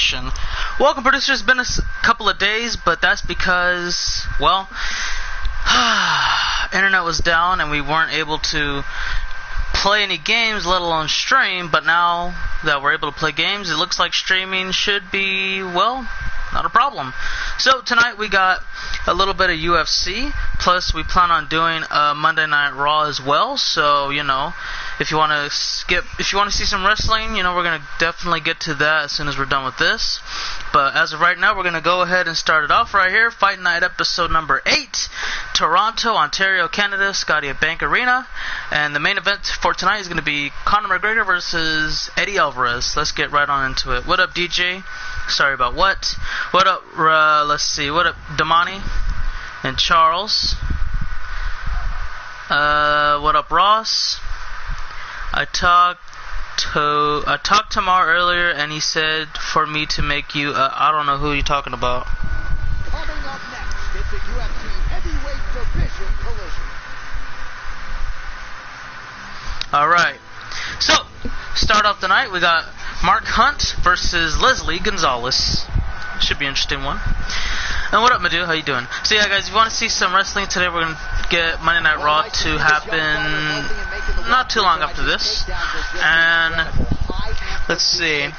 action. Welcome, Brutus. It's been a couple of days, but that's because, well, internet was down and we weren't able to play any games, let alone stream. But now that we're able to play games, it looks like streaming should be, well, not a problem. So tonight we got a little bit of UFC, plus we plan on doing a Monday Night Raw as well. So, you know, if you want to see some wrestling, you know, we're going to definitely get to that as soon as we're done with this. But as of right now, we're going to go ahead and start it off right here. Fight Night episode number 8, Toronto, Ontario, Canada, Scotia Bank Arena. And the main event for tonight is going to be Conor McGregor versus Eddie Alvarez. Let's get right on into it. What up, DJ? Sorry about what. What up, let's see. What up, Damani and Charles? What up, Ross? I talked to Mar earlier, and he said for me to make you. I don't know who you're talking about. Coming up next, it's a UFC heavyweight division collision. All right. So start off the night. We got Mark Hunt versus Leslie Gonzalez. Should be an interesting one. And what up, Madhu? How you doing? So yeah, guys, if you want to see some wrestling today, we're going to get Monday Night Raw to happen not too long after this. And let's see.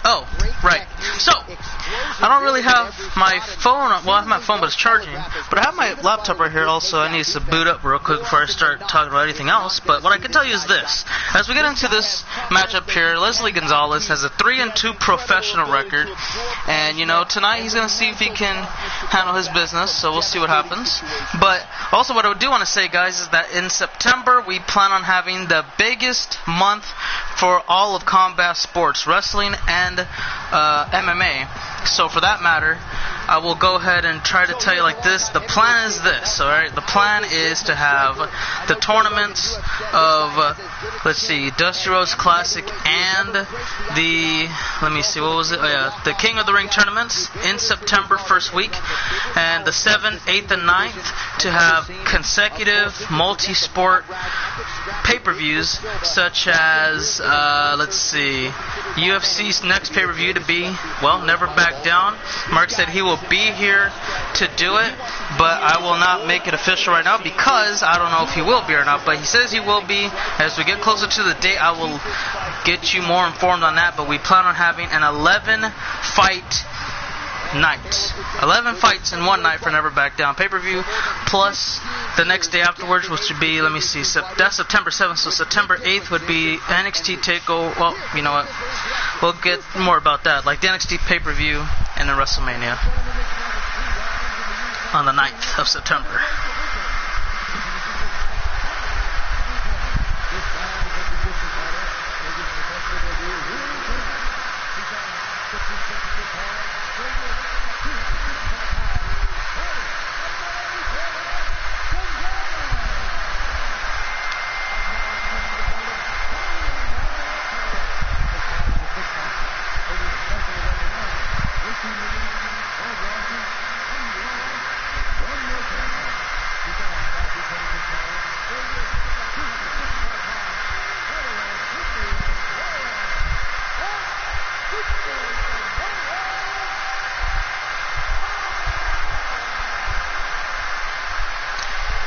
Oh, right. So, I don't really have my phone. Well, I have my phone, but it's charging. But I have my laptop right here also. I need to boot up real quick before I start talking about anything else. But what I can tell you is this. As we get into this matchup here, Leslie Gonzalez has a 3-2 professional record. And, you know, tonight he's going to see if he can handle his business. So we'll see what happens. But also what I do want to say, guys, is that in September we plan on having the biggest month for all of combat sports, wrestling and MMA. So for that matter, I will go ahead and try to tell you like this. The plan is this, alright? The plan is to have the tournaments of, let's see, Dusty Rhodes Classic and the, let me see, what was it? Oh, yeah, the King of the Ring tournaments in September first week. And the 7th, 8th, and 9th to have consecutive multi-sport pay-per-views such as, let's see, UFC's next pay-per-view to be, well, Never Back Down. Mark said he will be here to do it, but I will not make it official right now because I don't know if he will be or not, but he says he will be. As we get closer to the date, I will get you more informed on that, but we plan on having an 11-fight night. 11 fights in one night for Never Back Down pay-per-view, plus the next day afterwards, which would be, let me see, that's September 7th, so September 8th would be NXT TakeOver. Well, you know what, we'll get more about that, like the NXT pay-per-view and then WrestleMania on the 9th of September.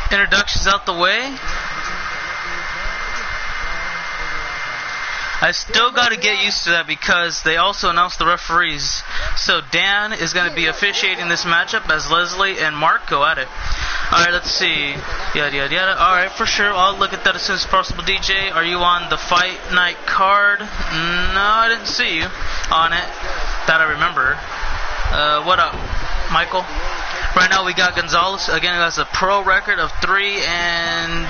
Introductions out the way. I still got to get used to that because they also announced the referees. So Dan is going to be officiating this matchup as Leslie and Mark go at it. Alright, let's see. Yada yada yada. Alright, for sure. I'll look at that as soon as possible. DJ, are you on the Fight Night card? No, I didn't see you on it. That I remember. What up, Michael? Right now we got Gonzalez. Again, he has a pro record of 3-2.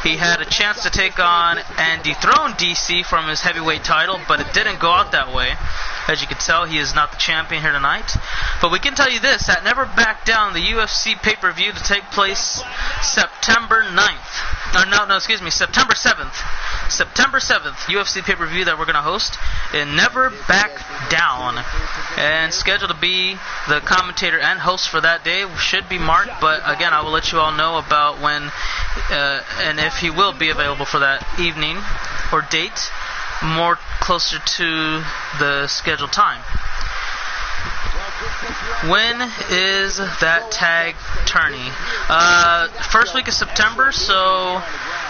He had a chance to take on and dethrone DC from his heavyweight title, but it didn't go out that way. As you can tell, he is not the champion here tonight. But we can tell you this, that Never Back Down, the UFC pay-per-view to take place September 9th. September 7th. September 7th, UFC pay-per-view that we're going to host in Never Back Down. And scheduled to be the commentator and host for that day should be Mark, but again, I will let you all know about when and if he will be available for that evening or date. more closer to the scheduled time. When is that tag tourney? First week of September, so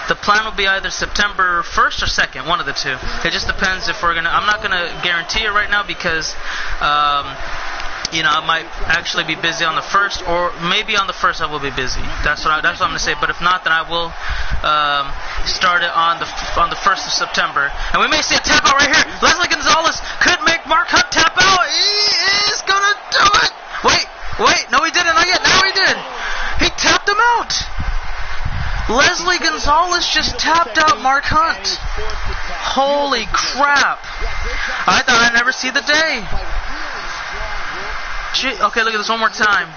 the plan will be either September 1st or 2nd, one of the two. It just depends if we're gonna. I'm not gonna guarantee it right now because, I might actually be busy on the 1st, or maybe on the 1st I will be busy. That's what I'm gonna say. But if not, then I will start it on the 1st of September, and we may see a tap out right here. Leslie Gonzalez could make Mark Hunt tap out. He is gonna do it. Wait, no, he didn't. Not yet. Now he did. He tapped him out. Leslie Gonzalez just tapped out Mark Hunt. Holy crap. I thought I'd never see the day. Okay, look at this one more time.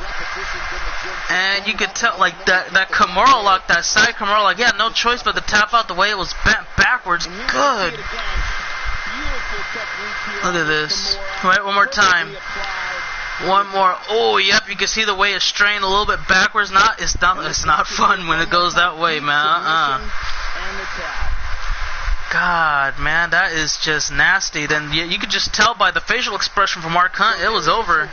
And you could tell, like, that Kimura lock, that side Kimura lock, no choice but to tap out the way it was bent backwards. Good. Look at this. Right, one more time. One more. Oh, yep, you can see the way it's strained a little bit backwards. It's not fun when it goes that way, man. God, man, that is just nasty. Then you could just tell by the facial expression from Mark Hunt, it was over.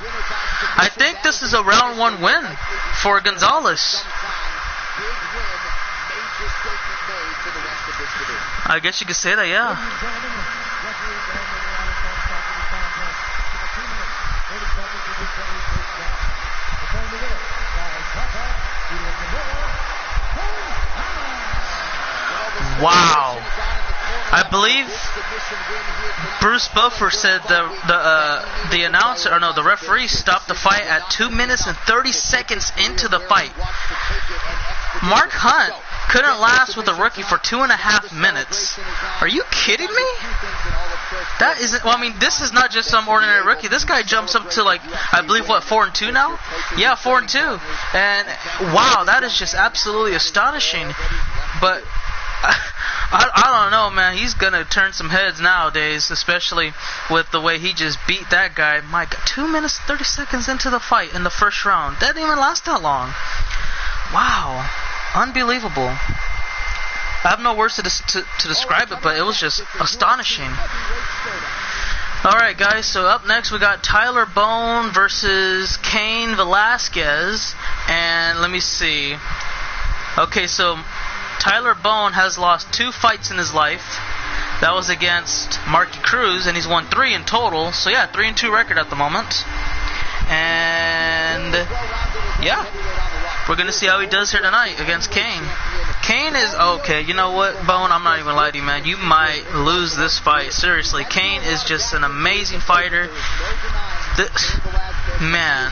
I think this is a round 1 win for Gonzalez. I guess you could say that, yeah. Wow. I believe Bruce Buffer said the announcer, or no, the referee stopped the fight at 2 minutes and 30 seconds into the fight. Mark Hunt couldn't last with a rookie for 2.5 minutes. Are you kidding me? That isn't. Well, I mean, this is not just some ordinary rookie. This guy jumps up to, like, I believe 4-2 now. Yeah, 4-2. And wow, that is just absolutely astonishing. But I don't know, man. He's gonna turn some heads nowadays, especially with the way he just beat that guy. My God, 2 minutes 30 seconds into the fight in the first round. That didn't even last that long. Wow, unbelievable. I have no words to describe it, but it was just astonishing. Alright, guys, so up next we got Tyler Bone versus Cain Velasquez. And let me see. Okay, so Tyler Bone has lost 2 fights in his life. That was against Marky Cruz, and he's won 3 in total. So yeah, 3-2 record at the moment. And yeah, we're gonna see how he does here tonight against Cain. Cain is okay. You know what, Bone? I'm not even gonna lie to you, man. You might lose this fight. Seriously, Cain is just an amazing fighter. Man,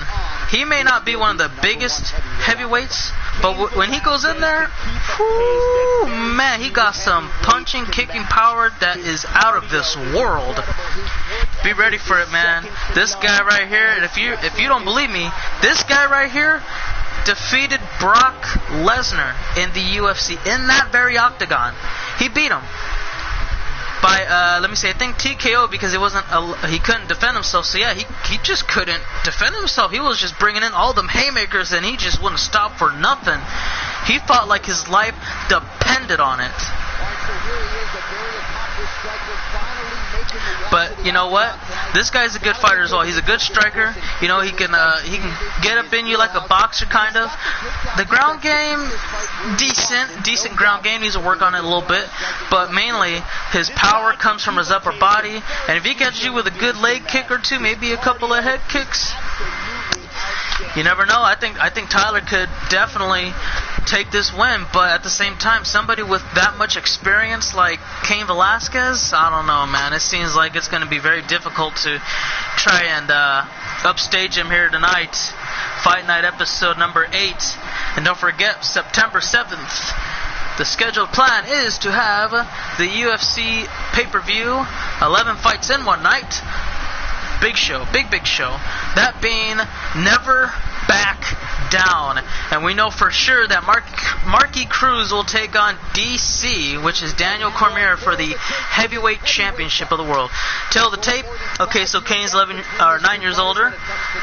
he may not be one of the biggest heavyweights, but when he goes in there, whoo, man, he got some punching, kicking power that is out of this world. Be ready for it, man. This guy right here, and if you don't believe me, this guy right here defeated Brock Lesnar in the UFC in that very octagon. He beat him by let me say, I think TKO, because he couldn't defend himself. So yeah, he just couldn't defend himself. He was just bringing in all them haymakers, and he just wouldn't stop for nothing. He fought like his life depended on it. But you know what? This guy's a good fighter as well. He's a good striker. You know, he can get up in you like a boxer kind of. The ground game, decent ground game. Needs to work on it a little bit. But mainly, his power comes from his upper body. And if he catches you with a good leg kick or two, maybe a couple of head kicks, you never know. I think Tyler could definitely take this win, but at the same time, somebody with that much experience like Cain Velasquez, I don't know, man. It seems like it's going to be very difficult to try and upstage him here tonight. Fight Night episode number 8. And don't forget, September 7th, the scheduled plan is to have the UFC pay-per-view, 11 fights in one night. Big show, big show. That being Never Back Down. And we know for sure that Marky Cruz will take on DC, which is Daniel Cormier, for the heavyweight championship of the world. Tell the tape. Okay, so Cain's 9 years older.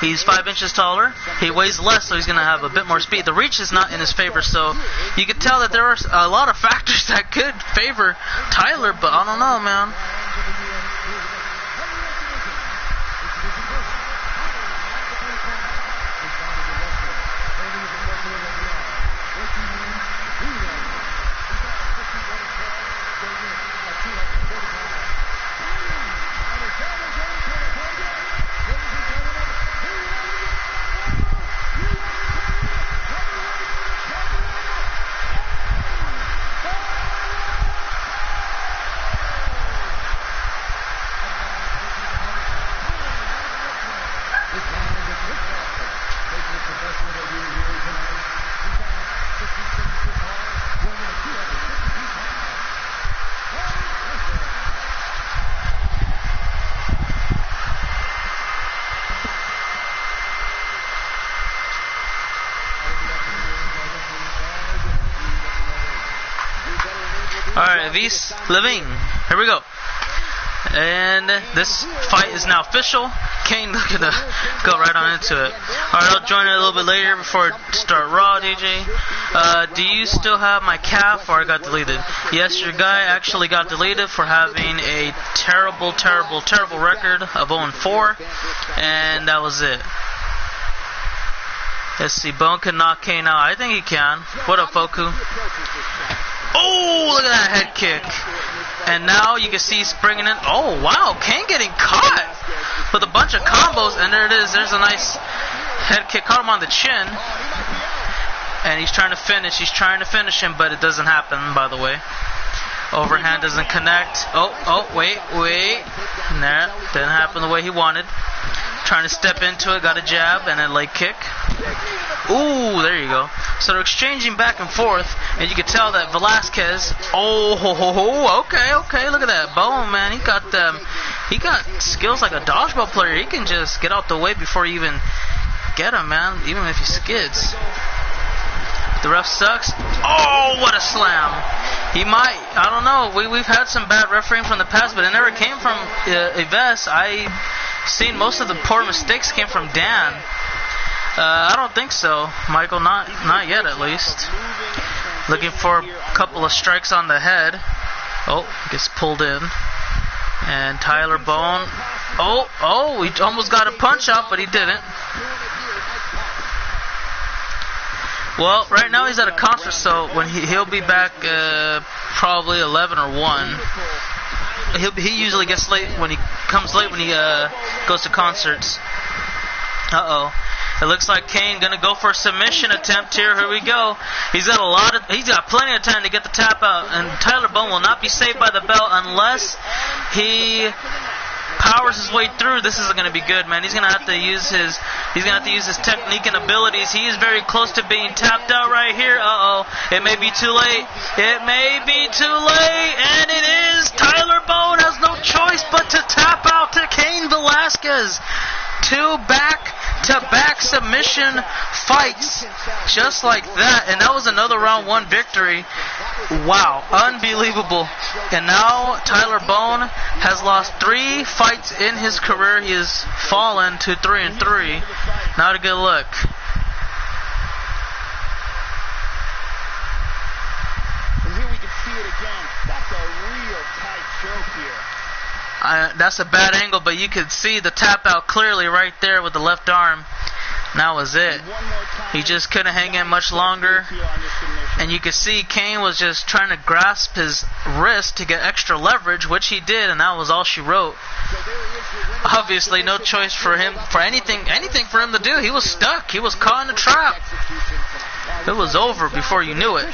He's 5 inches taller. He weighs less, so he's going to have a bit more speed. The reach is not in his favor, so you can tell that there are a lot of factors that could favor Tyler, but I don't know, man. Alright, Avis Levine. Here we go. And this fight is now official. Cain looking to go right on into it. Alright, I'll join it a little bit later before I start Raw, DJ. Do you still have my calf or I got deleted? Yes, your guy actually got deleted for having a terrible record of 0-4. And that was it. Let's see, Bone can knock Cain out. I think he can. What up, Foku? Oh, look at that head kick. And now you can see he's bringing in. Oh, wow. Cain getting caught with a bunch of combos. And there it is. There's a nice head kick. Caught him on the chin. And he's trying to finish. He's trying to finish him, but it doesn't happen, by the way. Overhand doesn't connect. Oh, wait. Nah, didn't happen the way he wanted. Trying to step into it. Got a jab and a leg kick. Ooh, there you go. So they're exchanging back and forth, and you can tell that Velasquez. Okay. Look at that Bone, man. He got skills like a dodgeball player. He can just get out the way before you even get him, man. Even if he skids. The ref sucks. Oh, what a slam! He might. I don't know. We've had some bad refereeing from the past, but it never came from Yves. I seen most of the poor mistakes came from Dan. I don't think so, Michael. Not yet, at least. Looking for a couple of strikes on the head. Oh, gets pulled in. And Tyler Bone. Oh, he almost got a punch out, but he didn't. Well, right now he's at a concert, so when he'll be back probably 11 or 1. He usually gets late when he comes late when he goes to concerts. It looks like Cain gonna go for a submission attempt here. Here we go. He's got plenty of time to get the tap out, and Tyler Bone will not be saved by the bell unless he powers his way through. This isn't gonna be good, man. He's gonna have to use his technique and abilities. He is very close to being tapped out right here. It may be too late. And it is. Tyler Bone has no choice but to tap out to Cain Velasquez. 2 back-to-back submission fights just like that, and that was another round 1 victory. Wow, unbelievable. And now Tyler Bone has lost 3 fights in his career. He has fallen to 3-3. Not a good look. And here we can see it again. That's a real tight choke here. That's a bad angle, but you could see the tap out clearly right there with the left arm. And that was it. He just couldn't hang in much longer. And you could see Cain was just trying to grasp his wrist to get extra leverage, which he did, and that was all she wrote. Obviously, no choice for him, for anything for him to do. He was stuck. He was caught in a trap. It was over before you knew it.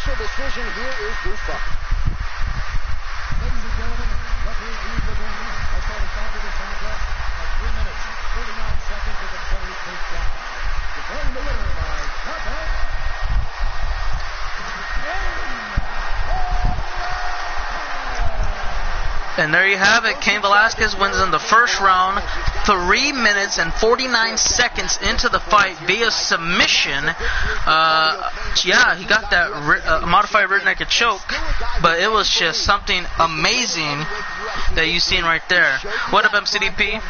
And there you have it. Cain Velasquez wins in the first round, 3 minutes and 49 seconds into the fight via submission. He got that modified rear naked choke, but it was just something amazing that you seen right there. What up, MCDP?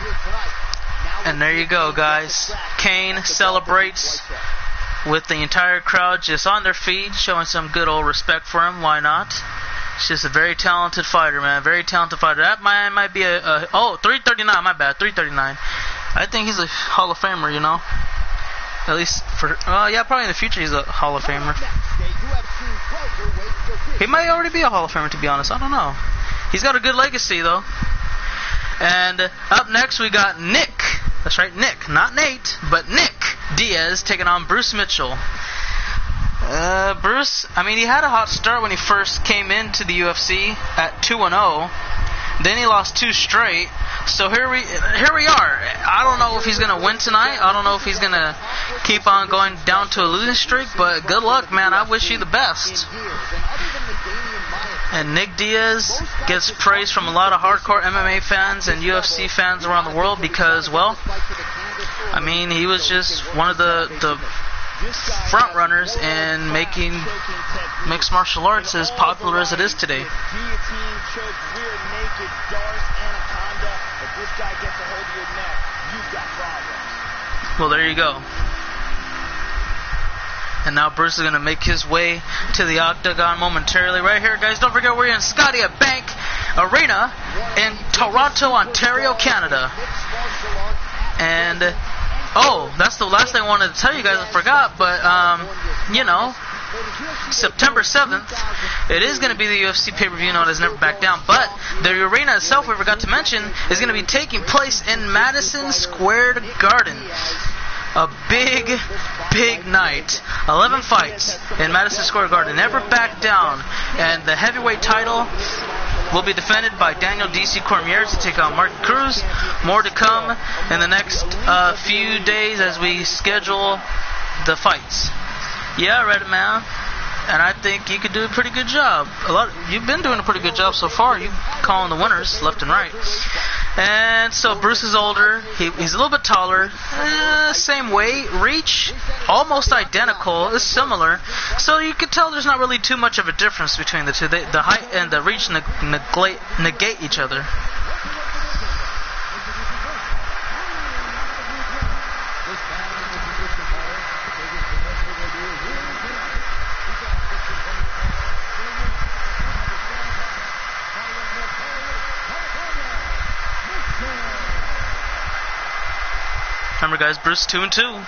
And there you go, guys. Cain celebrates with the entire crowd just on their feet, showing some good old respect for him. Why not? He's just a very talented fighter, man. Very talented fighter. That might be 339. My bad. 339. I think he's a Hall of Famer, you know. At least for probably in the future he's a Hall of Famer. He might already be a Hall of Famer, to be honest. I don't know. He's got a good legacy, though. And up next we got Nick. That's right, Nick, not Nate, but Nick Diaz taking on Bruce Mitchell. Bruce, he had a hot start when he first came into the UFC at 2-0. Then he lost 2 straight. So here we are. I don't know if he's going to win tonight. I don't know if he's going to keep on going down to a losing streak, but good luck, man. I wish you the best. And Nick Diaz gets praise from a lot of hardcore MMA fans and UFC fans around the world because, he was just one of the front runners in making mixed martial arts as popular as it is today. Guillotine, choke, rear naked, Doris Anaconda. If this guy gets a hold of your neck, you've got problems. Well, there you go. And now Bruce is going to make his way to the octagon momentarily. Right here, guys, don't forget we're in Scotiabank Arena in Toronto, Ontario, Canada. And, oh, that's the last thing I wanted to tell you guys. I forgot, but, you know, September 7th, it is going to be the UFC pay-per-view known as Never Back Down. But the arena itself, we forgot to mention, is going to be taking place in Madison Square Garden. A big, big night. 11 fights in Madison Square Garden. Never back down. And the heavyweight title will be defended by Daniel D.C. Cormier to take on Mark Cruz. More to come in the next few days as we schedule the fights. Yeah, I read it, man. And I think you could do a pretty good job. You've been doing a pretty good job so far. You're calling the winners left and right. And so Bruce is older. He's a little bit taller. Same weight. Reach, almost identical. It's similar. So you can tell there's not really too much of a difference between the two. The height and the reach negate each other. Remember, guys, Bruce 2-2.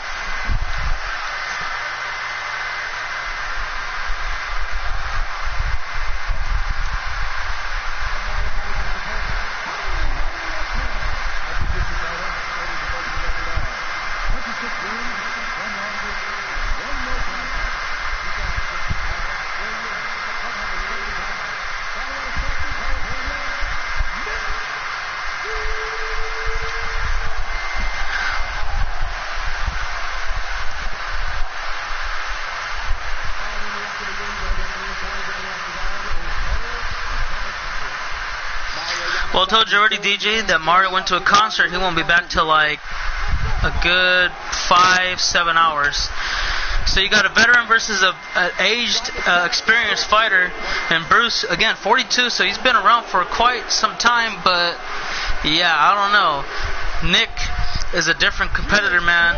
Well, I told you already, DJ, that Mario went to a concert. He won't be back till like a good 5-7 hours. So you got a veteran versus an aged, experienced fighter. And Bruce, again, 42, so he's been around for quite some time. But, yeah, I don't know. Nick is a different competitor, man.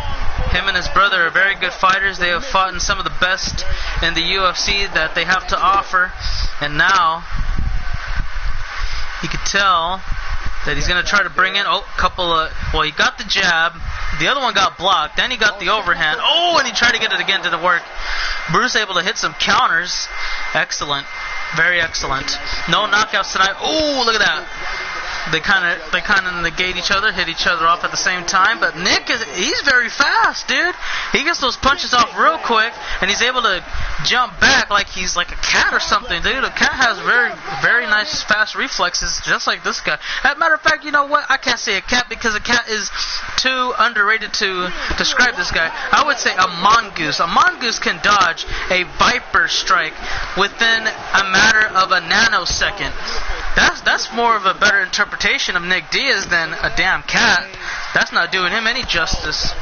Him and his brother are very good fighters. They have fought in some of the best in the UFC that they have to offer. And now you could tell that he's going to try to bring in, well, he got the jab. The other one got blocked. Then he got the overhand. Oh, and he tried to get it again to the work. Bruce able to hit some counters. Excellent. Very excellent. No knockouts tonight. Oh, look at that. They kind of negate each other, hit each other off at the same time. But Nick, he's very fast, dude. He gets those punches off real quick, and he's able to jump back like he's like a cat or something, dude. A cat has very, very nice, fast reflexes, just like this guy. As a matter of fact, you know what? I can't say a cat because a cat is too underrated to describe this guy. I would say a mongoose. A mongoose can dodge a viper strike within a matter of a nanosecond. That's more of a better interpretation of Nick Diaz than a damn cat. That's not doing him any justice.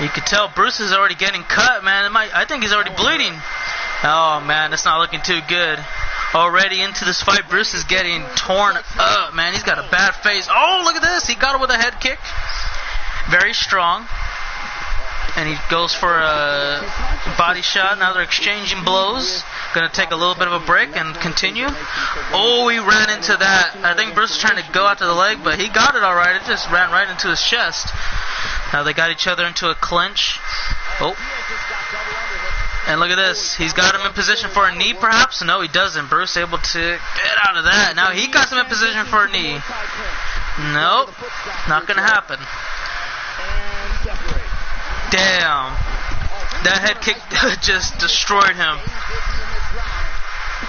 You can tell Bruce is already getting cut, man. I think he's already bleeding. Oh, man, it's not looking too good. Already into this fight, Bruce is getting torn up, man. He's got a bad face. Oh, look at this. He got it with a head kick. Very strong. And he goes for a body shot. Now they're exchanging blows. Going to take a little bit of a break and continue. Oh, he ran into that. I think Bruce was trying to go out to the leg, but he got it all right. It just ran right into his chest. Now they got each other into a clinch. Oh. And look at this. He's got him in position for a knee, perhaps? No, he doesn't. Bruce able to get out of that. Now he got him in position for a knee. Nope. Not going to happen. Damn. That head kick just destroyed him.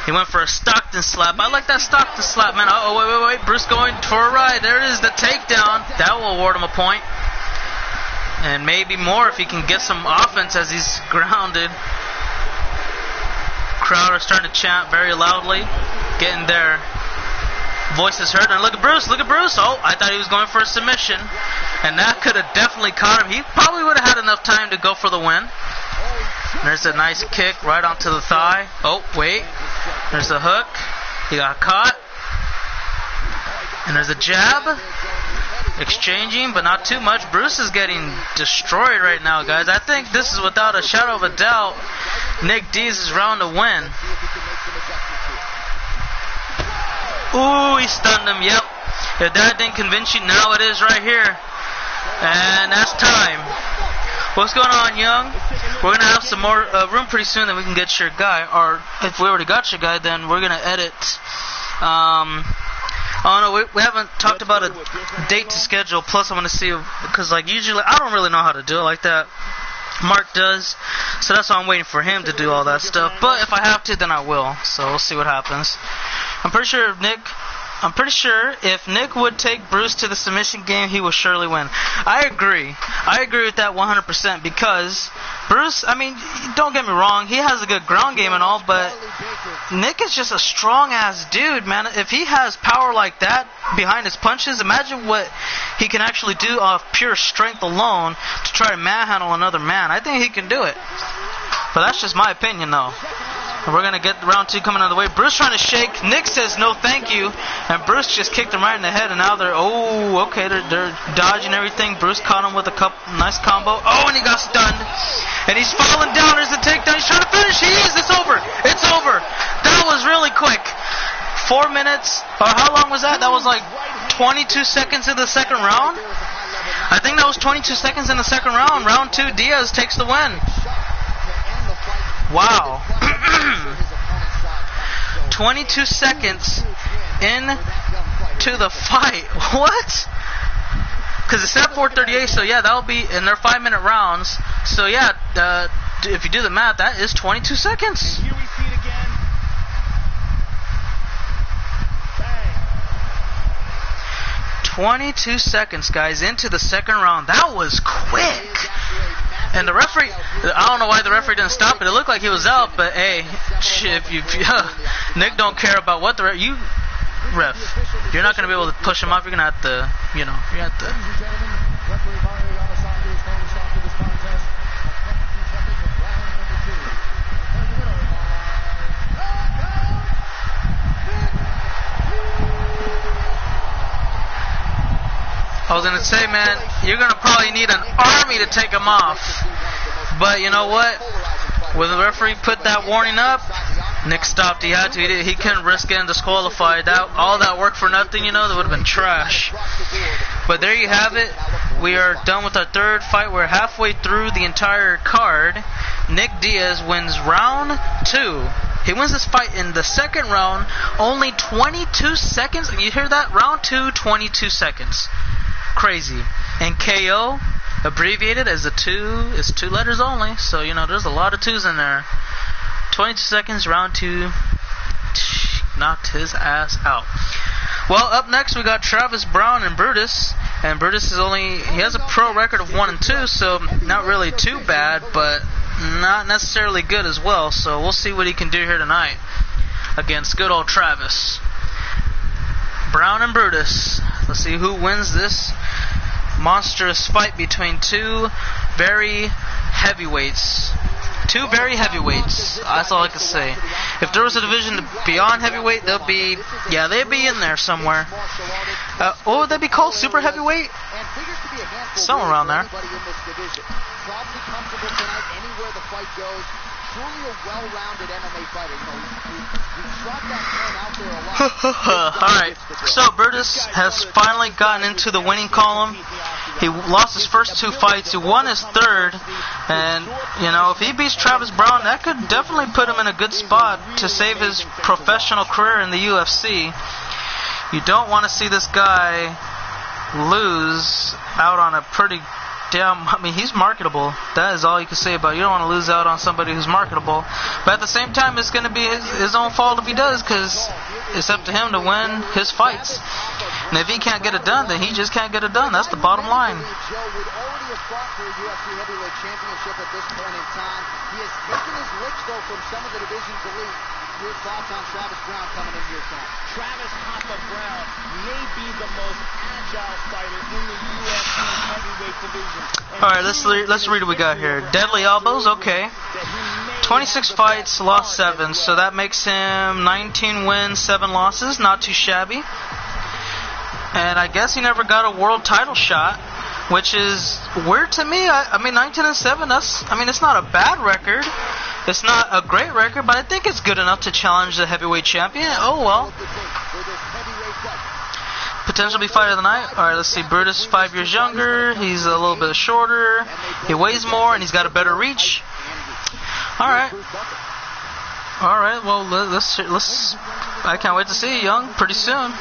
He went for a Stockton slap. I like that Stockton slap, man. Oh, wait. Bruce going for a ride. There it is, the takedown. That will award him a point. And maybe more if he can get some offense as he's grounded. Crowd are starting to chant very loudly. Getting their Voices heard, and look at Bruce. Look at Bruce. Oh, I thought he was going for a submission, and that could have definitely caught him. He probably would have had enough time to go for the win. And there's a nice kick right onto the thigh. Oh, wait. There's a hook. He got caught. And there's a jab. Exchanging, but not too much. Bruce is getting destroyed right now, guys. I think this is without a shadow of a doubt Nick Diaz's round to win. Ooh, he stunned him. Yep. If that didn't convince you, now it is right here. And that's time. What's going on, Young? We're going to have some more room pretty soon, then we can get your guy. Or if we already got your guy, then we're going to edit. Oh no, we haven't talked about a date to schedule. Plus, I want to see, because like usually I don't really know how to do it like that. Mark does, so that's why I'm waiting for him to do all that stuff. But if I have to, then I will. So we'll see what happens. I'm pretty sure if Nick would take Bruce to the submission game, he will surely win. I agree with that 100%, because Bruce, I mean, don't get me wrong, he has a good ground game and all, but Nick is just a strong-ass dude, man. If he has power like that behind his punches, imagine what he can actually do off pure strength alone to try to manhandle another man. I think he can do it. But that's just my opinion, though. And we're going to get round 2 coming out of the way. Bruce trying to shake. Nick says no thank you. And Bruce just kicked him right in the head. And now they're dodging everything. Bruce caught him with a nice combo. Oh, and he got stunned. And he's falling down. There's the takedown. He's trying to finish. He is. It's over. It's over. That was really quick. 4 minutes. Or how long was that? That was like 22 seconds in the second round. I think that was 22 seconds in the second round. Round 2, Diaz takes the win. Wow. 22 seconds into the fight. What? Because it's at 4:38, so yeah, that'll be in their 5-minute rounds. So yeah, if you do the math, that is 22 seconds. Here we see it again. Bang. 22 seconds, guys, into the second round. That was quick. And the referee, I don't know why the referee didn't stop it. It looked like he was out, but hey, Nick don't care about what the ref. You're not going to be able to push him off. You're going to have to, you're going to have to. I was going to say, man, you're going to probably need an army to take him off. But you know what? When the referee put that warning up, Nick stopped. He had to. He couldn't risk getting disqualified. All that work for nothing, that would have been trash. But there you have it. We are done with our third fight. We're halfway through the entire card. Nick Diaz wins round 2. He wins this fight in the second round. Only 22 seconds. You hear that? Round 2, 22 seconds. Crazy. And KO, abbreviated as a 2, is 2 letters only. So, there's a lot of 2s in there. 22 seconds, round 2. Knocked his ass out. Well, up next we got Travis Brown and Brutus. And Brutus he has a pro record of 1-2, so not really too bad, but not necessarily good as well. So we'll see what he can do here tonight against good old Travis. Brown and Brutus. Let's see who wins this monstrous fight between two very heavyweights. Two very heavyweights. That's all I can say. If there was a division beyond heavyweight, they'd be in there somewhere. What would they be called? Super heavyweight? Somewhere around there. Alright, so Burtis has finally gotten into the winning column. He lost his first 2 fights. He won his third. And, if he beats Travis Brown, that could definitely put him in a good spot to save his professional career in the UFC. You don't want to see this guy lose out on a pretty he's marketable. That is all you can say about it. You don't want to lose out on somebody who's marketable. But at the same time, it's going to be his own fault if he does, because it's up to him to win his fights. And if he can't get it done, then he just can't get it done. That's the bottom line. Your thoughts on Travis Brown coming in here, son? Travis Hopper Brown may be the most agile fighter in the UFC heavyweight division. All right, let's read what we got here. Deadly elbows, okay. 26 fights, lost 7, so that makes him 19 wins, 7 losses. Not too shabby. And I guess he never got a world title shot, which is weird to me. I mean, 19-7. It's not a bad record. It's not a great record, but I think it's good enough to challenge the heavyweight champion. Oh well. Potentially fighter of the night. All right, let's see. Brutus, 5 years younger. He's a little bit shorter. He weighs more, and he's got a better reach. All right. All right. Well, let's. I can't wait to see you, Young, pretty soon.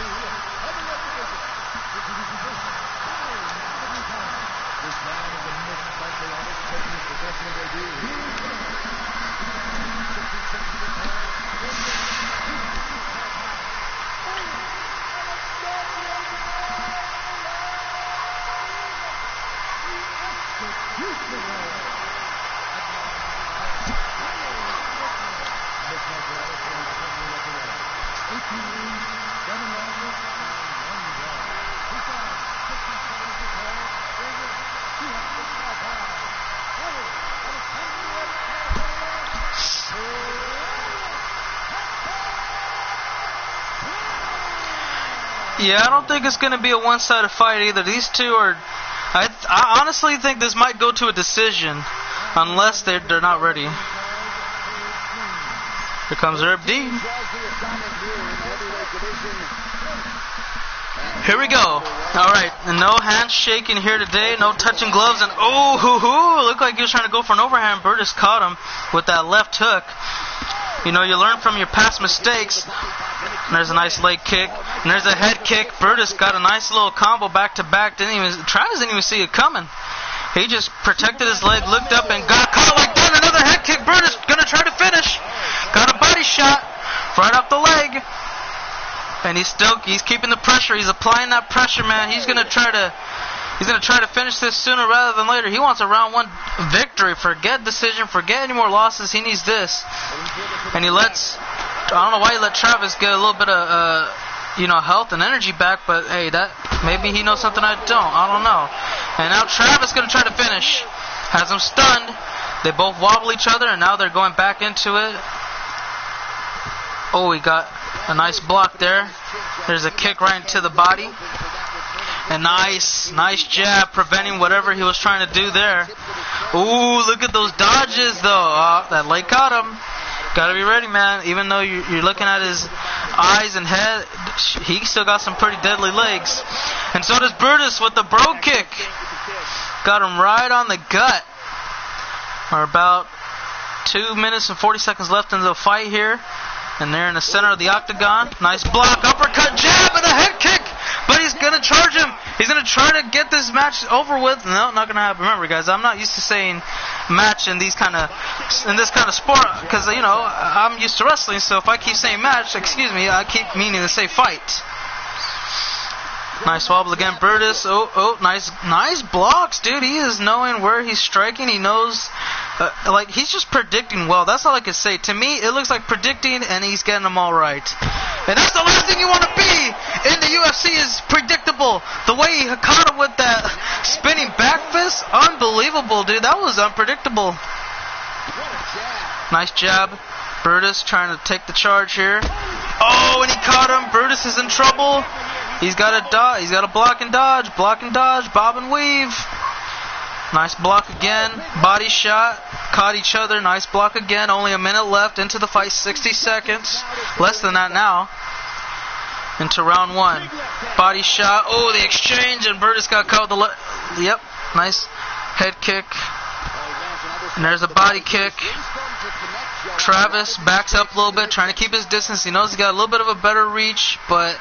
Yeah, I don't think it's going to be a one-sided fight either. These two are... I honestly think this might go to a decision, unless they're not ready. Here comes Herb D. Here we go. All right, no handshaking here today, no touching gloves, and looked like he was trying to go for an overhand. Burtis caught him with that left hook. You know, you learn from your past mistakes. And there's a nice leg kick, and there's a head kick. Brutus got a nice little combo back to back. Travis didn't even see it coming. He just protected his leg, looked up, and got caught like that. Another head kick. Brutus gonna try to finish. Got a body shot right off the leg, and he's keeping the pressure. He's applying that pressure, man. He's gonna try to finish this sooner rather than later. He wants a round 1 victory. Forget decision. Forget any more losses. He needs this, and I don't know why he let Travis get a little bit of, health and energy back, but hey, maybe he knows something I don't. I don't know. And now Travis going to try to finish. Has him stunned. They both wobble each other, and now they're going back into it. Oh, he got a nice block there. There's a kick right into the body. A nice jab preventing whatever he was trying to do there. Ooh, look at those dodges, though. That leg caught him. Gotta be ready, man. Even though you're looking at his eyes and head, he still got some pretty deadly legs. And so does Brutus with the bro kick. Got him right on the gut. We're about 2 minutes and 40 seconds left in the fight here. And they're in the center of the octagon. Nice block, uppercut, jab, and a head kick. But he's going to charge him. He's going to try to get this match over with. No, not going to happen. Remember, guys, I'm not used to saying match in this kind of sport because, I'm used to wrestling. So if I keep saying match, I keep meaning to say fight. Nice wobble again, Brutus. Nice blocks, dude. He is knowing where he's striking. He knows, he's just predicting well. That's all I can say. To me, it looks like predicting, and he's getting them all right. And that's the last thing you want to be in the UFC is predictable. The way he caught him with that spinning back fist, unbelievable, dude. That was unpredictable. Nice jab. Brutus trying to take the charge here. Oh, and he caught him. Brutus is in trouble. He's got to block and dodge, bob and weave. Nice block again, body shot, caught each other, nice block again. Only a minute left into the fight, 60 seconds. Less than that now. Into round 1. Body shot, the exchange, and Burtis got caught with the yep, nice head kick. And there's a body kick. Travis backs up a little bit, trying to keep his distance. He knows he's got a little bit of a better reach, but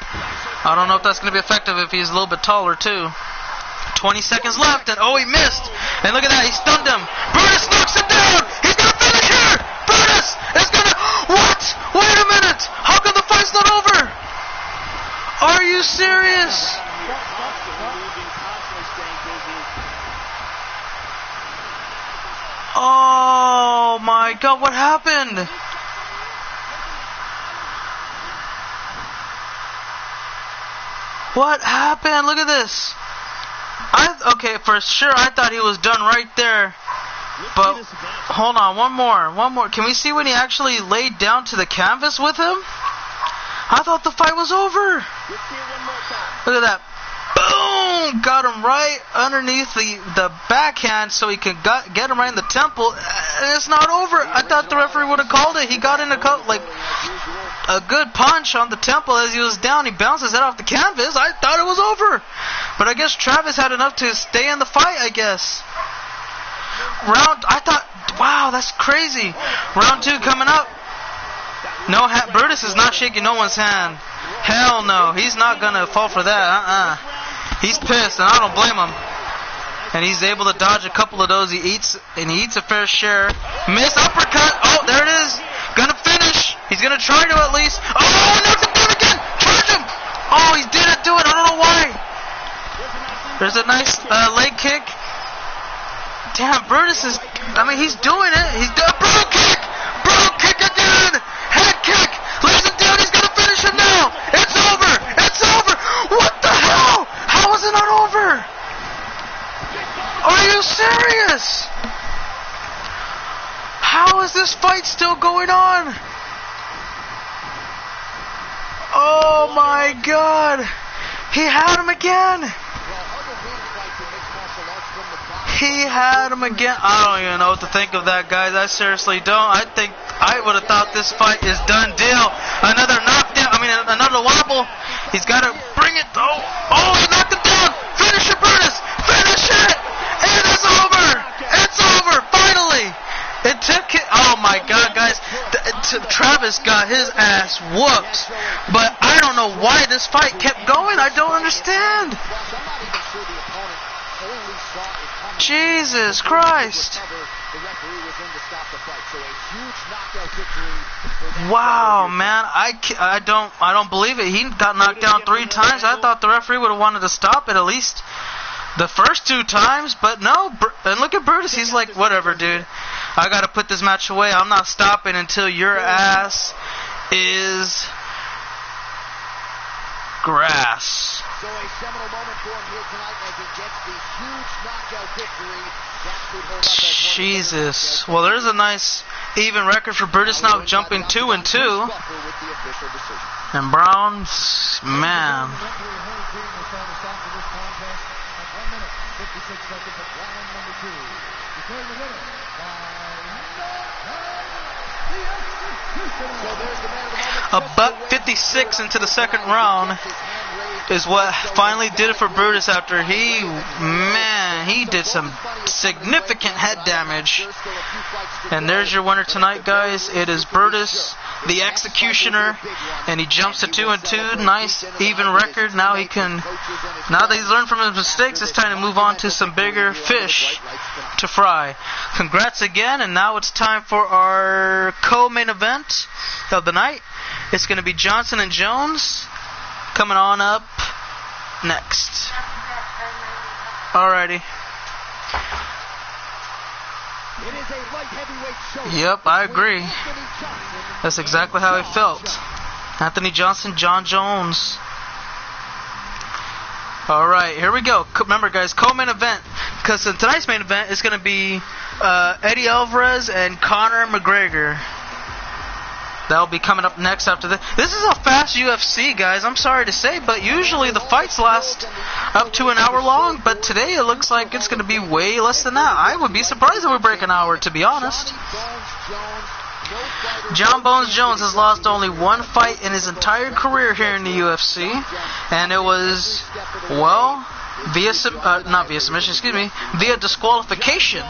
I don't know if that's going to be effective if he's a little bit taller too. 20 seconds left, and he missed. And look at that, he stunned him. Brutus knocks him down. He's going to finish here. Brutus is going to... What? Wait a minute. How come the fight's not over? Are you serious? Oh my God, what happened? What happened? Look at this. Okay, for sure I thought he was done right there. But hold on, one more. Can we see when he actually laid down to the canvas with him? I thought the fight was over. Look at that. Boom! Got him right underneath the backhand so he could get him right in the temple. And it's not over. I thought the referee would have called it. He got in a good punch on the temple as he was down. He bounced his head off the canvas. I thought it was over. But I guess Travis had enough to stay in the fight, I guess. Wow, that's crazy. Round 2 coming up. Brutus is not shaking no one's hand. Hell no. He's not going to fall for that. He's pissed, and I don't blame him. And he's able to dodge a couple of those. He eats a fair share. Miss uppercut. Oh, there it is. Gonna finish. He's gonna try to at least. Oh, knocks him down again. Charge him. Oh, he didn't do it. I don't know why. There's a nice leg kick. Damn, Brutus is. He's doing it. He's doing brutal kick. Brutal kick again. Head kick. Lays him down. He's gonna finish him now. It's over. It's over. What the hell? How is it not over? Are you serious? How is this fight still going on? Oh my God. He had him again. He had him again. I don't even know what to think of that, guys. I seriously don't. I think I would have thought this fight is done deal. Another knockdown. Another wobble. He's got to bring it. Oh, he knocked him down. Finish it, Burtis. Finish it. It is over. It's over. Finally. It took it. Oh my God, guys. Travis got his ass whooped. But I don't know why this fight kept going. I don't understand. Jesus Christ. Wow, man. I don't believe it. He got knocked down 3 times. I thought the referee would have wanted to stop it at least the first 2 times, but no. And look at Brutus. He's like, whatever, dude. I got to put this match away. I'm not stopping until your ass is grass. So a seminal moment for him here tonight as he gets the huge knockout victory. Jesus. Well, there's a nice even record for Brutus now, jumping 2-2. And Brown, man. A $1.56 into the second round is what finally did it for Brutus after he did some significant head damage. And there's your winner tonight, guys. It is Brutus, the Executioner, and he jumps to 2-2. Nice even record. Now that he's learned from his mistakes, it's time to move on to some bigger fish to fry. Congrats again, and now it's time for our co-main event of the night. It's going to be Johnson and Jones coming on up next. Alrighty. Yep, I agree. That's exactly how I felt. Anthony Johnson, John Jones. Alright, here we go. Remember, guys, co-main event. Because tonight's main event is going to be Eddie Alvarez and Conor McGregor. That'll be coming up next after this. This is a fast UFC, guys. I'm sorry to say, but usually the fights last up to an hour long. But today it looks like it's going to be way less than that. I would be surprised if we break an hour, to be honest. John Bones Jones has lost only 1 fight in his entire career here in the UFC. And it was, well, via disqualification.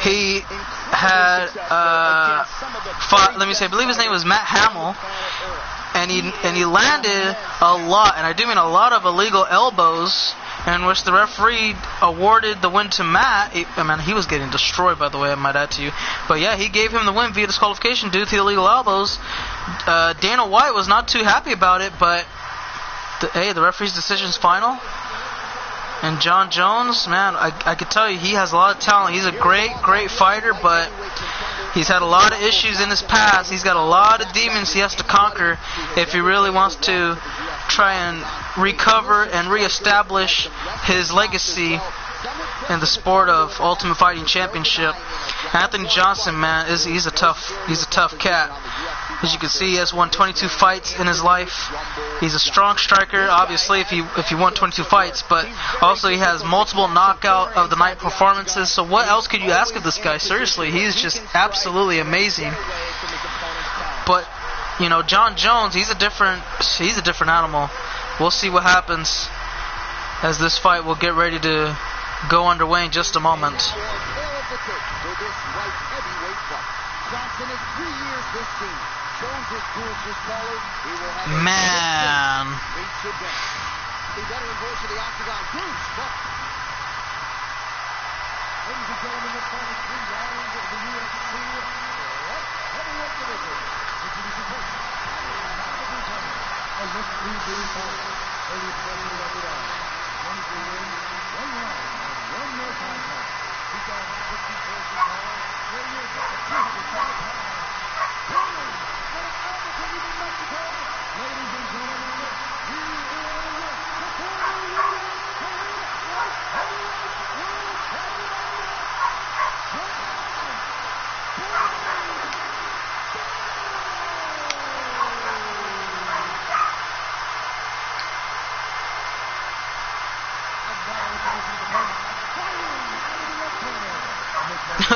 He had fought, I believe his name was Matt Hamill, and he landed a lot, and I do mean a lot of illegal elbows, in which the referee awarded the win to Matt. He was getting destroyed, by the way, I might add to you. But yeah, he gave him the win via disqualification due to the illegal elbows. Dana White was not too happy about it, but the referee's decision is final. And John Jones, man, I could tell you he has a lot of talent. He's a great fighter, but he's had a lot of issues in his past. He's got a lot of demons he has to conquer if he really wants to try and recover and reestablish his legacy in the sport of Ultimate Fighting Championship. Anthony Johnson, man, he's a tough cat. As you can see, he has won 22 fights in his life. He's a strong striker, obviously, if he won 22 fights, but also he has multiple knockout of the night performances. So what else could you ask of this guy? Seriously, he's just absolutely amazing. But you know, John Jones, he's a different animal. We'll see what happens as this fight will get ready to go underway in just a moment. Man.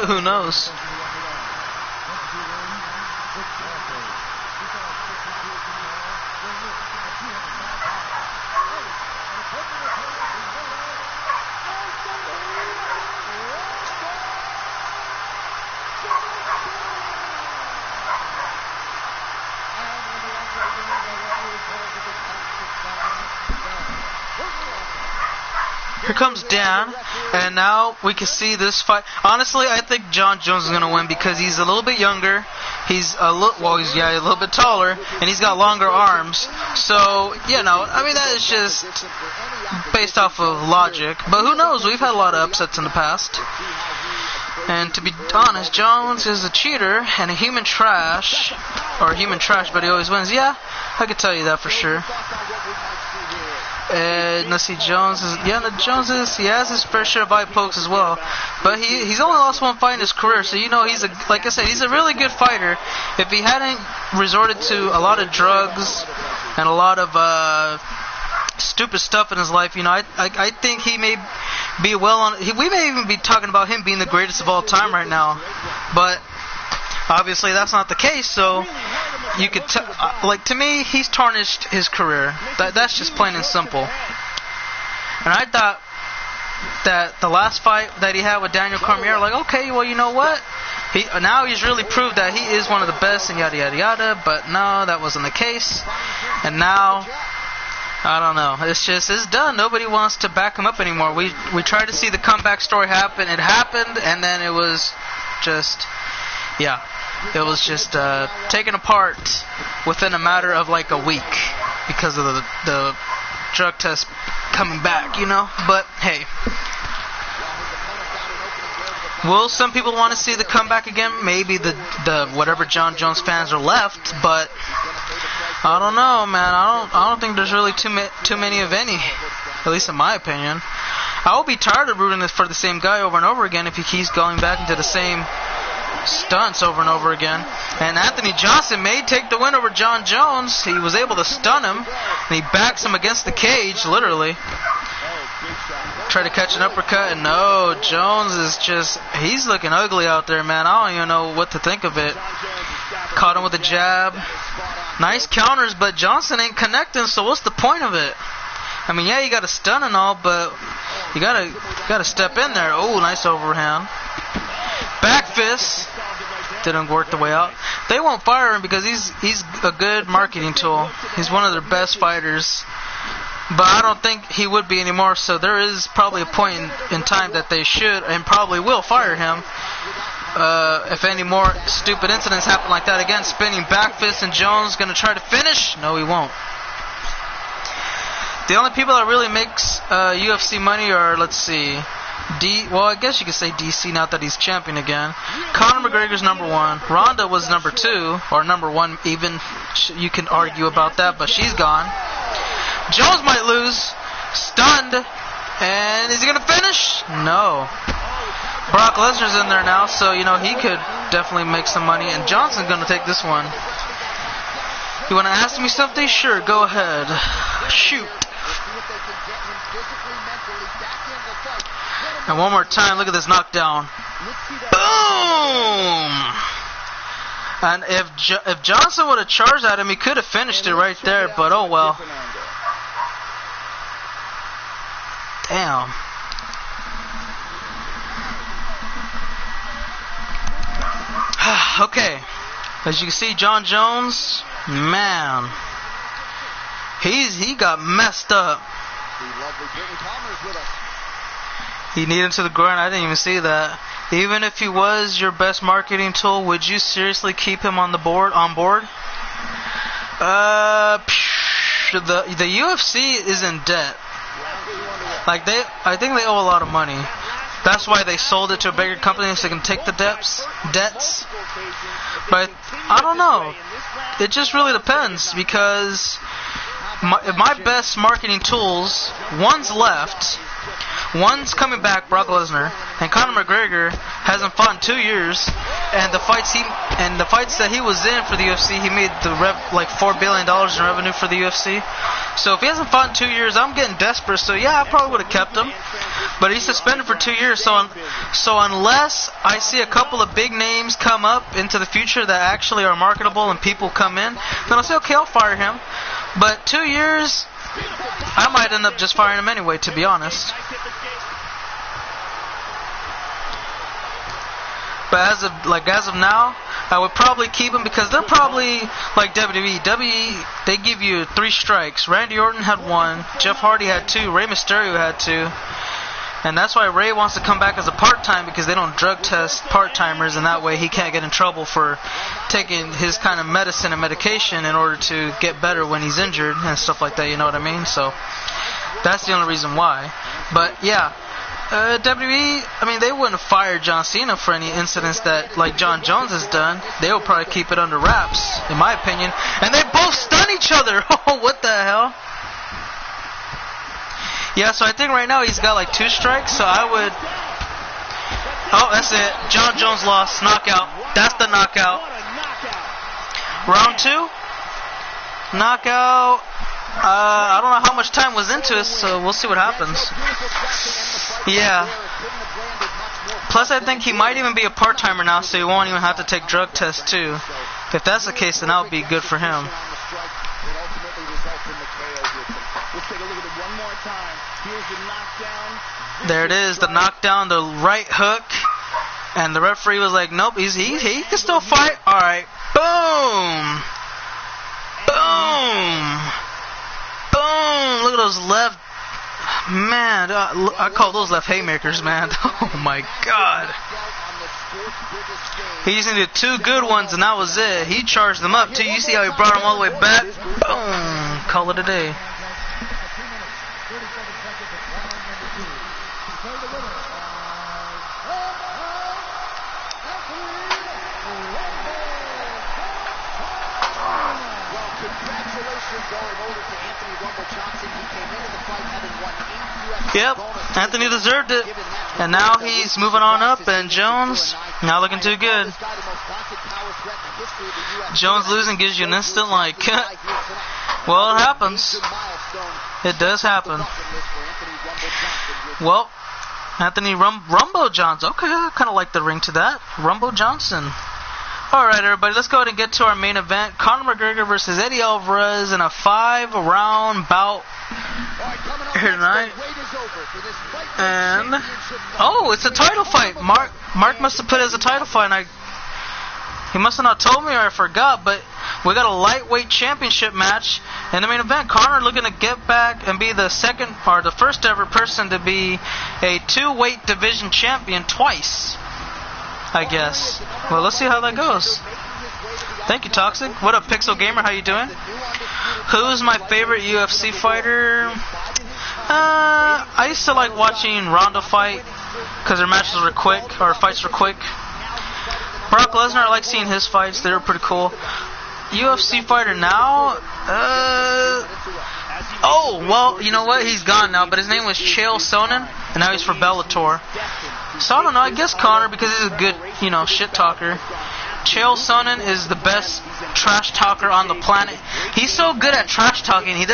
Who knows? Here comes Dan, and now we can see this fight. Honestly, I think John Jones is going to win because he's a little bit younger. He's a little bit taller, and he's got longer arms. So, you know, I mean, that is just based off of logic. But who knows? We've had a lot of upsets in the past. And to be honest, Jones is a cheater and a human trash, but he always wins. Yeah, I could tell you that for sure. Let's see, he has his fair share of eye pokes as well, but he's only lost one fight in his career, so you know like I said, he's a really good fighter. If he hadn't resorted to a lot of drugs and a lot of stupid stuff in his life, you know, I think he may be we may even be talking about him being the greatest of all time right now, but obviously that's not the case. So you could to me, he's tarnished his career. That's just plain and simple. And I thought that the last fight that he had with Daniel Cormier, like, okay, well, you know what? Now he's really proved that he is one of the best and yada yada yada. But no, that wasn't the case. And now, I don't know. It's done. Nobody wants to back him up anymore. We tried to see the comeback story happen. It happened, and then it was just, yeah. It was just taken apart within a matter of like a week because of the drug test coming back, you know. But hey, will some people want to see the comeback again? Maybe the whatever John Jones fans are left, but I don't know, man. I don't think there's really too many of any, at least in my opinion. I will be tired of rooting for the same guy over and over again if he keeps going back into the same stunts over and over again. And Anthony Johnson may take the win over John Jones. He was able to stun him, and he backs him against the cage, literally. Try to catch an uppercut, and no, Jones is he's looking ugly out there, man. I don't even know what to think of it. Caught him with a jab. Nice counters, but Johnson ain't connecting, so what's the point of it? I mean, yeah, you got to stun and all, but you gotta step in there. Oh, nice overhand. Back fist. Didn't work the way out. They won't fire him because he's a good marketing tool. He's one of their best fighters. But I don't think he would be anymore, so there is probably a point in time that they should and probably will fire him. If any more stupid incidents happen like that again, spinning back fist, and Jones going to try to finish? No, he won't. The only people that really makes UFC money are, let's see, well, I guess you could say DC now that he's champion again. Conor McGregor's number 1. Ronda was number 2, or number 1 even. You can argue about that, but she's gone. Jones might lose. Stunned. And is he going to finish? No. Brock Lesnar's in there now, so, you know, he could definitely make some money. And Johnson's going to take this one. You want to ask me something? Sure, go ahead. Shoot. And one more time, look at this knockdown. Boom! And if Johnson would have charged at him, he could have finished it right there, but oh well. Damn. Okay. As you can see, John Jones, man, he got messed up. He kneed into the groin. I didn't even see that. Even if he was your best marketing tool, would you seriously keep him on board? The UFC is in debt. Like I think they owe a lot of money. That's why they sold it to a bigger company so they can take the debts. But I don't know. It just really depends because my best marketing tools, one's left. One's coming back, Brock Lesnar, and Conor McGregor hasn't fought in 2 years, and the fights that he was in for the UFC, he made like $4 billion in revenue for the UFC. So if he hasn't fought in 2 years, I'm getting desperate. So yeah, I probably would have kept him, but he's suspended for 2 years. So unless I see a couple of big names come up into the future that actually are marketable and people come in, then I'll say okay, I'll fire him. But 2 years, I might end up just firing him anyway, to be honest. But as of now, I would probably keep him because they're probably like WWE. WWE, they give you 3 strikes. Randy Orton had 1, Jeff Hardy had 2, Rey Mysterio had 2. And that's why Rey wants to come back as a part-time because they don't drug test part-timers, and that way he can't get in trouble for taking his kind of medicine and medication in order to get better when he's injured and stuff like that, you know what I mean? So that's the only reason why. But yeah, WWE, I mean, they wouldn't fire John Cena for any incidents that like John Jones has done. They will probably keep it under wraps, in my opinion. And they both stun each other. Oh, what the hell? Yeah, so I think right now he's got like 2 strikes, so I would... Oh, that's it. John Jones lost. Knockout. That's the knockout. Round 2. Knockout. I don't know how much time was into it, so we'll see what happens. Yeah. Plus, I think he might even be a part-timer now, so he won't even have to take drug tests, too. If that's the case, then that would be good for him. There it is, the knockdown, the right hook. And the referee was like, nope, he can still fight. Alright, boom. Boom. Boom. Look at those left. Man, I call those left haymakers, man. Oh my God. He just needed 2 good ones and that was it. He charged them up too. You see how he brought them all the way back? Boom. Call it a day. Yep, Anthony deserved it. And now he's moving on up, and Jones not looking too good. Jones losing gives you an instant like, well, it happens. It does happen. Well, Anthony Rumbo Johnson. Okay, I kind of like the ring to that. Rumbo Johnson. Alright, everybody, let's go ahead and get to our main event. Conor McGregor versus Eddie Alvarez in a 5-round bout here tonight. And, oh, it's a title fight. Mark must have put it as a title fight, and he must have not told me or I forgot, but we got a lightweight championship match in the main event. Conor looking to get back and be the first ever person to be a 2-weight division champion twice, I guess. Well, let's see how that goes. Thank you, Toxic. What up, Pixel Gamer? How you doing? Who's my favorite UFC fighter? I used to like watching Ronda fight because their matches were quick, or fights were quick. Brock Lesnar, I like seeing his fights. They were pretty cool. UFC fighter now? Oh, well, you know what? He's gone now, but his name was Chael Sonnen, and now he's for Bellator. So I don't know, I guess Conor, because he's a good, shit talker. Chael Sonnen is the best trash talker on the planet. He's so good at trash talking, he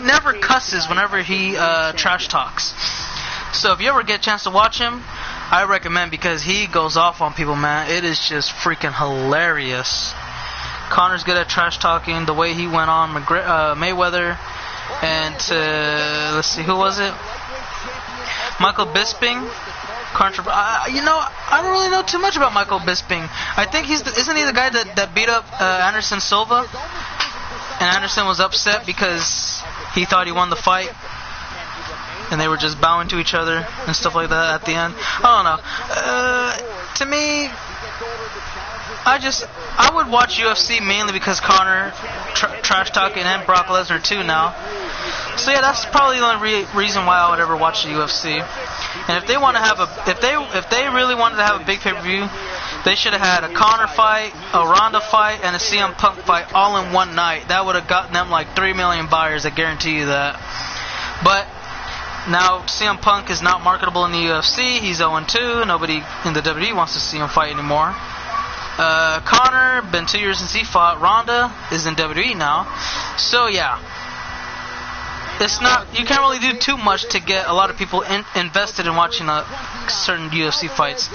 never cusses whenever he trash talks. So if you ever get a chance to watch him, I recommend, because he goes off on people, man. It is just freaking hilarious. Conor's good at trash talking. The way he went on Mayweather and let's see, who was it? Michael Bisping. I don't really know too much about Michael Bisping. I think isn't he the guy that beat up Anderson Silva? And Anderson was upset because he thought he won the fight, and they were just bowing to each other and stuff like that at the end. I don't know. To me, I would watch UFC mainly because Conor trash talking, and Brock Lesnar too now. So yeah, that's probably the only reason why I would ever watch the UFC. And if they want to have if they really wanted to have a big pay-per-view, they should have had a Conor fight, a Ronda fight, and a CM Punk fight all in one night. That would have gotten them like 3 million buyers. I guarantee you that. But now CM Punk is not marketable in the UFC. He's 0-2. Nobody in the WWE wants to see him fight anymore. Conor, been 2 years since he fought. Ronda is in WWE now. So yeah, you can't really do too much to get a lot of people invested in watching certain UFC fights.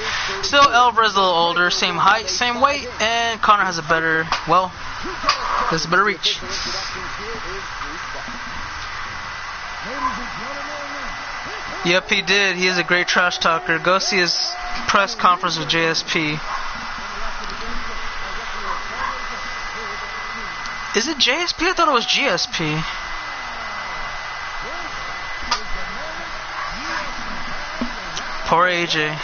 Still, Alvarez a little older, same height, same weight, and Conor has a better reach. Yep, he did. He is a great trash talker. Go see his press conference with JSP. Is it JSP? I thought it was GSP. Poor AJ.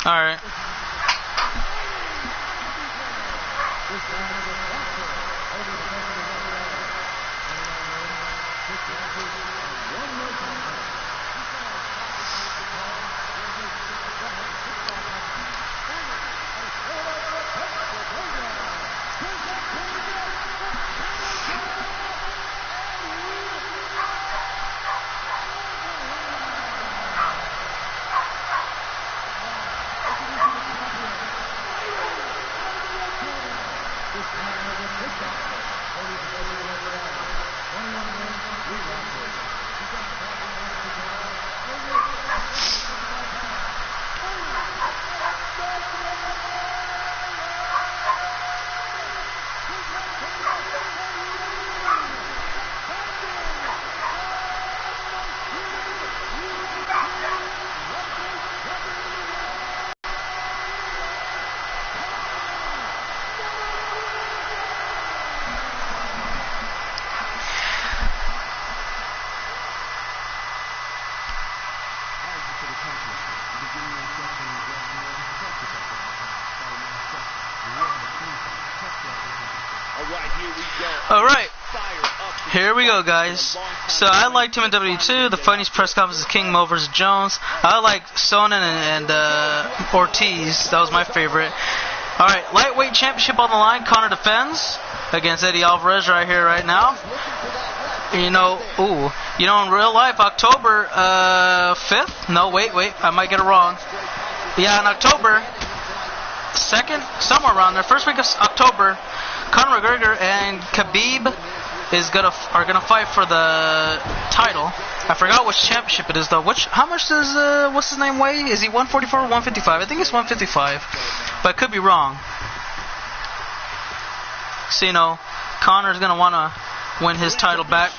All right. Alright, here we go, guys. So I liked him in WWE2. The funniest press conference is King Mo vs. Jones. I like Sonnen and Ortiz. That was my favorite. Alright, lightweight championship on the line. Conor defends against Eddie Alvarez right here, right now. In real life, October 5th? No, wait, I might get it wrong. Yeah, in October 2nd, somewhere around there, first week of October, Conor McGregor and Khabib are gonna fight for the title. I forgot which championship it is though. How much does what's his name weigh? Is he 144 or 155? I think it's 155, but I could be wrong. So Conor's gonna wanna win his title back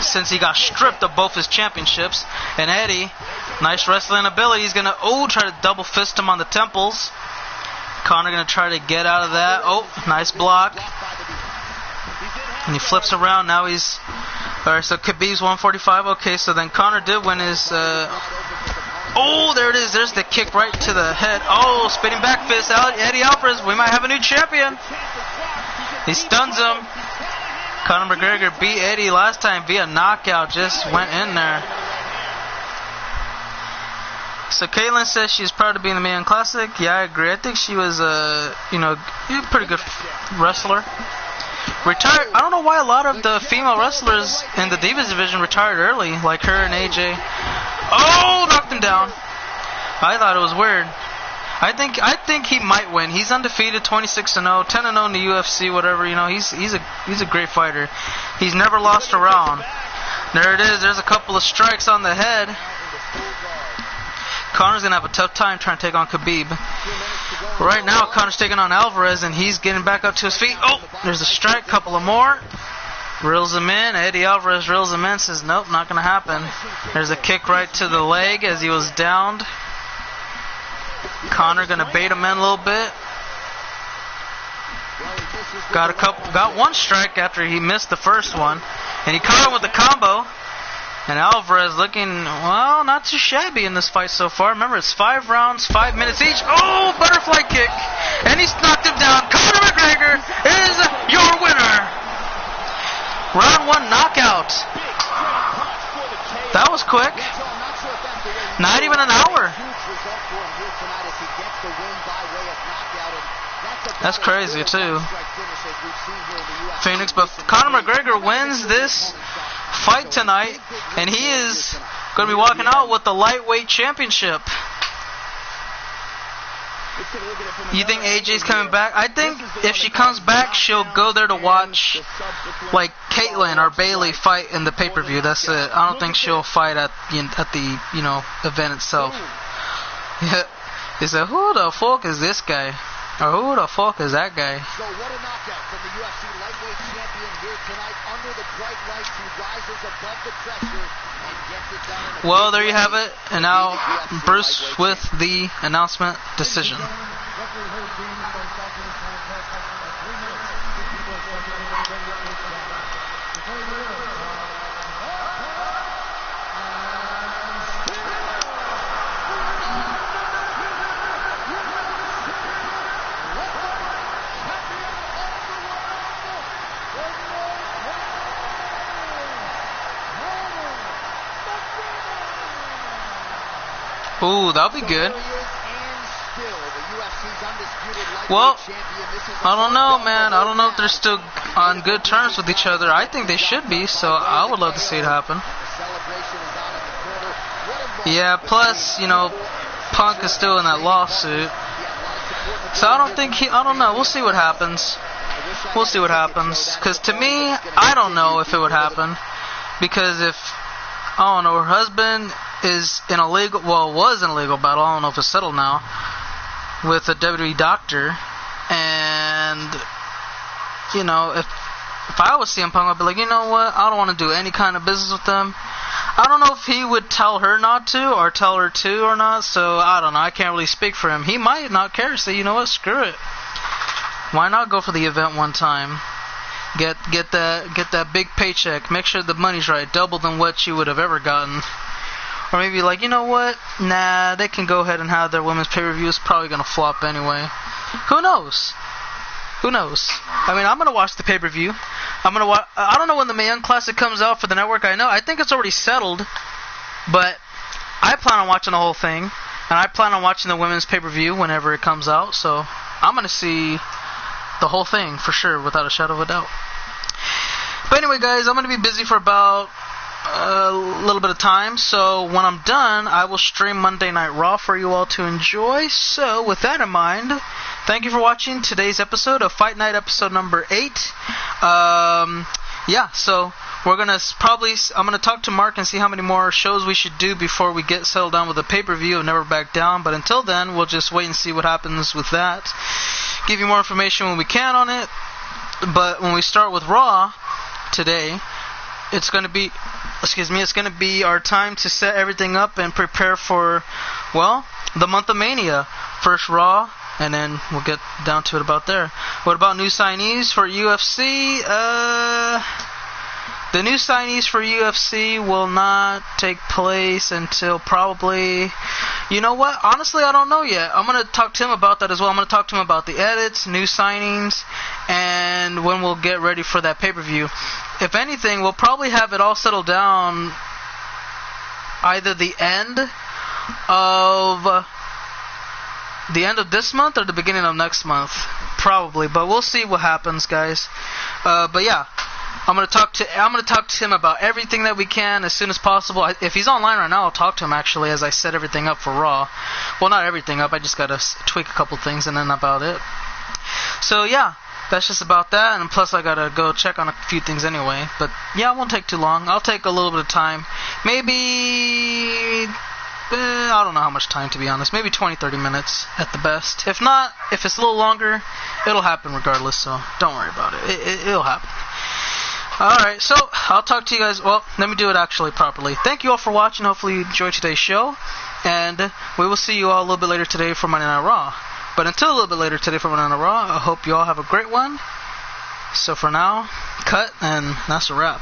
since he got stripped of both his championships. And Eddie, nice wrestling ability, he's gonna try to double fist him on the temples. Conor gonna try to get out of that. Oh, nice block. And he flips around. Now he's alright. So Khabib's 145. Okay, so then Conor did win his. Oh, there it is. There's the kick right to the head. Oh, spinning back fist. Eddie Alvarez. We might have a new champion. He stuns him. Conor McGregor beat Eddie last time via knockout. Just went in there. So Caitlin says she's proud to be in the Mae Classic. Yeah, I agree. I think she was a pretty good wrestler. Retired. I don't know why a lot of the female wrestlers in the Divas division retired early, like her and AJ. Oh, knocked him down. I thought it was weird. I think he might win. He's undefeated, 26-0, 10-0 in the UFC, whatever. He's a great fighter. He's never lost a round. There it is. There's a couple of strikes on the head. Conor's going to have a tough time trying to take on Khabib. Right now, Conor's taking on Alvarez, and he's getting back up to his feet. Oh, there's a strike, couple of more. Reels him in. Eddie Alvarez reels him in, says, nope, not going to happen. There's a kick right to the leg as he was downed. Conor going to bait him in a little bit. Got one strike after he missed the first one. And he caught him with the combo. And Alvarez looking, well, not too shabby in this fight so far. Remember, it's 5 rounds, 5 minutes each. Oh, butterfly kick. And he's knocked him down. Conor McGregor is your winner. Round 1 knockout. That was quick. Not even an hour. That's crazy, too. Phoenix, but Conor McGregor wins this fight tonight, and he is going to be walking out with the lightweight championship. You think AJ's coming back? I think if she comes back, she'll go there to watch, like, Caitlin or Bailey fight in the pay-per-view. That's it. I don't think she'll fight at the event itself. He said, who the fuck is this guy? Or who the fuck is that guy? So what a knockout from the UFC lightweight champion here tonight under the bright lights. He rises above the pressure and gets it done. Well, there you have it. And now Bruce with the announcement decision. Ooh, that'll be good. Well, I don't know, man. I don't know if they're still on good terms with each other. I think they should be, so I would love to see it happen. Yeah, plus, Punk is still in that lawsuit. So I don't know. We'll see what happens. We'll see what happens. Because to me, I don't know if it would happen. Because if, I don't know, her husband is in a legal, was in a legal battle, I don't know if it's settled now, with a WWE doctor, and, if I was CM Punk, I'd be like, you know what, I don't want to do any kind of business with them. I don't know if he would tell her not to, or tell her to or not, so I don't know, I can't really speak for him. He might not care, say, you know what, screw it. Why not go for the event one time? Get that big paycheck, make sure the money's right, double than what you would have ever gotten. Or maybe like, you know what? Nah, they can go ahead and have their women's pay-per-view. It's probably going to flop anyway. Who knows? Who knows? I mean, I'm going to watch the pay-per-view. I don't know when the Mae Classic comes out for the network. I think it's already settled. But I plan on watching the whole thing. And I plan on watching the women's pay-per-view whenever it comes out. So I'm going to see the whole thing for sure, without a shadow of a doubt. But anyway, guys, I'm going to be busy for about a little bit of time, so when I'm done, I will stream Monday Night Raw for you all to enjoy. So with that in mind, thank you for watching today's episode of Fight Night episode number 8. So we're gonna I'm gonna talk to Mark and see how many more shows we should do before we get settled down with the pay-per-view of Never Back Down. But until then, we'll just wait and see what happens with that. Give you more information when we can on it. But when we start with Raw today, it's going to be our time to set everything up and prepare for, the month of Mania. First Raw, and then we'll get down to it about there. What about new signees for UFC? The new signees for UFC will not take place until probably... You know what? Honestly, I don't know yet. I'm going to talk to him about that as well. I'm going to talk to him about the edits, new signings, and when we'll get ready for that pay-per-view. If anything, we'll probably have it all settled down either the end of this month or the beginning of next month. Probably, but we'll see what happens, guys. But yeah. I'm gonna talk to him about everything that we can as soon as possible. If he's online right now, I'll talk to him actually as I set everything up for Raw. Well, not everything up. I just gotta tweak a couple things and then about it. So yeah, that's just about that. And plus, I gotta go check on a few things anyway. But yeah, it won't take too long. I'll take a little bit of time. Maybe I don't know how much time, to be honest. Maybe 20-30 minutes at the best. If not, if it's a little longer, it'll happen regardless. So don't worry about it. It'll happen. Alright, so I'll talk to you guys. Well, let me do it actually properly. Thank you all for watching. Hopefully you enjoyed today's show. And we will see you all a little bit later today for Monday Night Raw. But until a little bit later today for Monday Night Raw, I hope you all have a great one. So for now, cut, and that's a wrap.